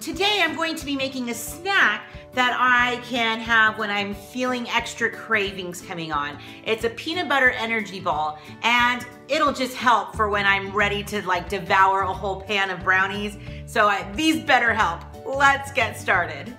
Today I'm going to be making a snack that I can have when I'm feeling extra cravings coming on. It's a peanut butter energy ball, and it'll just help for when I'm ready to like devour a whole pan of brownies. So these better help. Let's get started.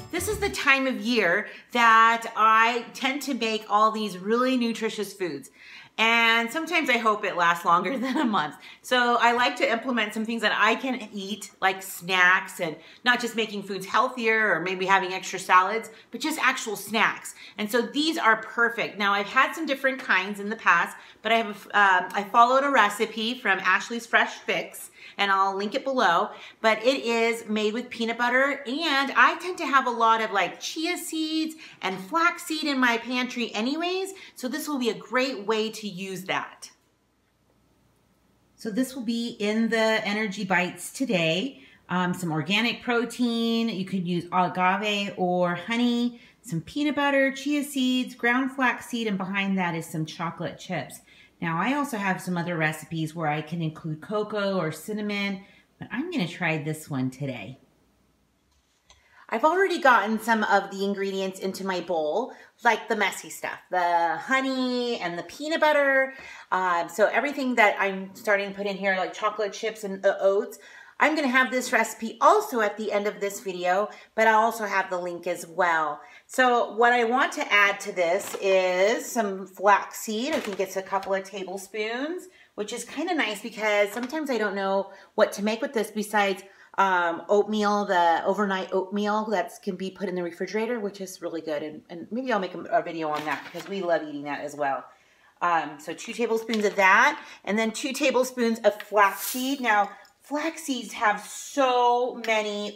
This is the time of year that I tend to make all these really nutritious foods. And sometimes I hope it lasts longer than a month. So I like to implement some things that I can eat, like snacks, and not just making foods healthier or maybe having extra salads, but just actual snacks. And so these are perfect. Now I've had some different kinds in the past, but I followed a recipe from Ashley's Fresh Fix, and I'll link it below, but it is made with peanut butter, and I tend to have a lot of like chia seeds and flaxseed in my pantry anyways, so this will be a great way to use that. So this will be in the Energy Bites today. Some organic protein, you could use agave or honey, some peanut butter, chia seeds, ground flaxseed, and behind that is some chocolate chips. Now, I also have some other recipes where I can include cocoa or cinnamon, but I'm going to try this one today. I've already gotten some of the ingredients into my bowl, like the messy stuff, the honey and the peanut butter. So everything that I'm starting to put in here, like chocolate chips and oats, I'm going to have this recipe also at the end of this video, but I'll also have the link as well. So what I want to add to this is some flaxseed. I think it's a couple of tablespoons, which is kind of nice because sometimes I don't know what to make with this besides oatmeal, the overnight oatmeal that can be put in the refrigerator, which is really good. And maybe I'll make a video on that because we love eating that as well. So 2 tablespoons of that, and then 2 tablespoons of flaxseed. Now, flax seeds have so many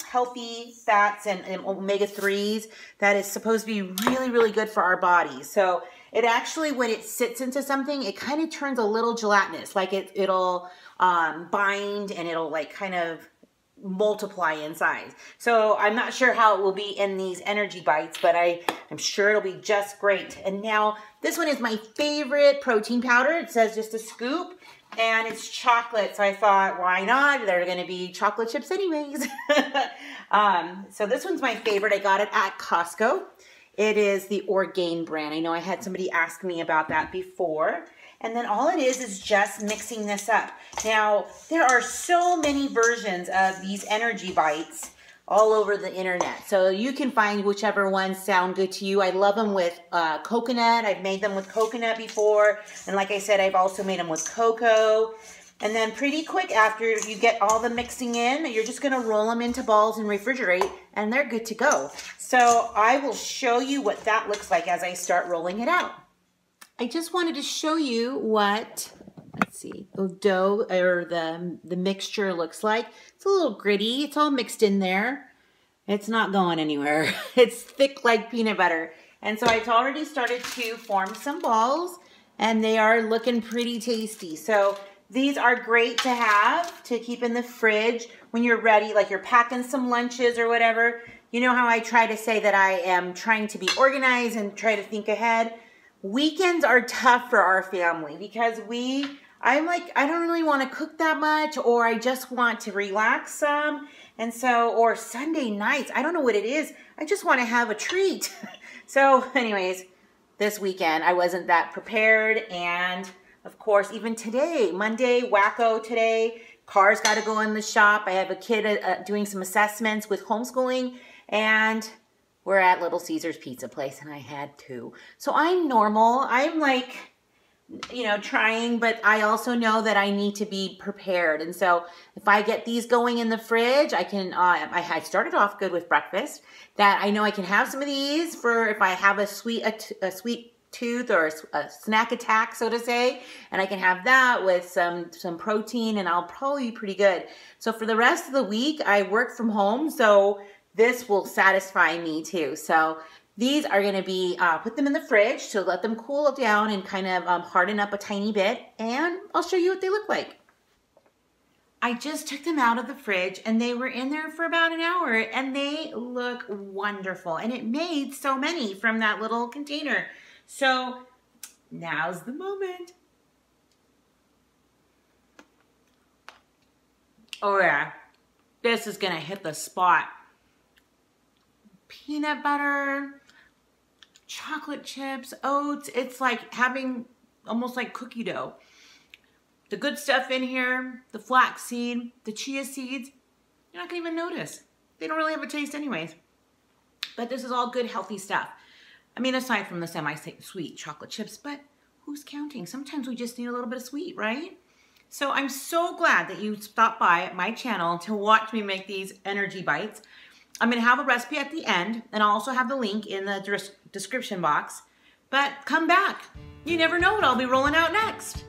healthy fats and omega-3s that is supposed to be really, really good for our bodies. So it actually, when it sits into something, it kind of turns a little gelatinous, like it'll bind and it'll like kind of multiply in size. So I'm not sure how it will be in these Energy Bites, but I'm sure it'll be just great. And now this one is my favorite protein powder. It says just a scoop. And it's chocolate, so I thought, why not? They're going to be chocolate chips anyways. So this one's my favorite. I got it at Costco. It is the Orgain brand. I know I had somebody ask me about that before. And then all it is just mixing this up. Now, there are so many versions of these Energy Bites all over the internet. So you can find whichever ones sound good to you. I love them with coconut. I've made them with coconut before. And like I said, I've also made them with cocoa. And then pretty quick after you get all the mixing in, you're just gonna roll them into balls and refrigerate, and they're good to go. So I will show you what that looks like as I start rolling it out. I just wanted to show you what, let's see, the dough or the mixture looks like. It's a little gritty. It's all mixed in there. It's not going anywhere. It's thick like peanut butter. And so I've already started to form some balls, and they are looking pretty tasty. So these are great to have to keep in the fridge when you're ready, like you're packing some lunches or whatever. You know how I try to say that I am trying to be organized and try to think ahead? Weekends are tough for our family because I'm like, I don't really want to cook that much, or I just want to relax some. And so, or Sunday nights, I don't know what it is. I just want to have a treat. So anyways, this weekend, I wasn't that prepared. And of course, even today, Monday, wacko today, car's got to go in the shop. I have a kid doing some assessments with homeschooling, and we're at Little Caesars Pizza Place, and I had to. So I'm normal. I'm like, you know, trying, but I also know that I need to be prepared. And so if I get these going in the fridge, I can, I started off good with breakfast, that I know I can have some of these for if I have a sweet tooth or a snack attack, so to say, and I can have that with some protein, and I'll probably be pretty good. So for the rest of the week, I work from home, so this will satisfy me too. So these are going to be, put them in the fridge to let them cool down and kind of harden up a tiny bit, and I'll show you what they look like. I just took them out of the fridge, and they were in there for about an hour, and they look wonderful. And it made so many from that little container. So now's the moment. Oh yeah, this is gonna hit the spot. Peanut butter, chocolate chips, oats. It's like having almost like cookie dough. The good stuff in here, the flaxseed, the chia seeds, you're not gonna even notice. They don't really have a taste anyways. But this is all good, healthy stuff. I mean, aside from the semi-sweet chocolate chips, but who's counting? Sometimes we just need a little bit of sweet, right? So I'm so glad that you stopped by my channel to watch me make these energy bites. I'm gonna have a recipe at the end, and I'll also have the link in the description box. But come back. You never know what I'll be rolling out next.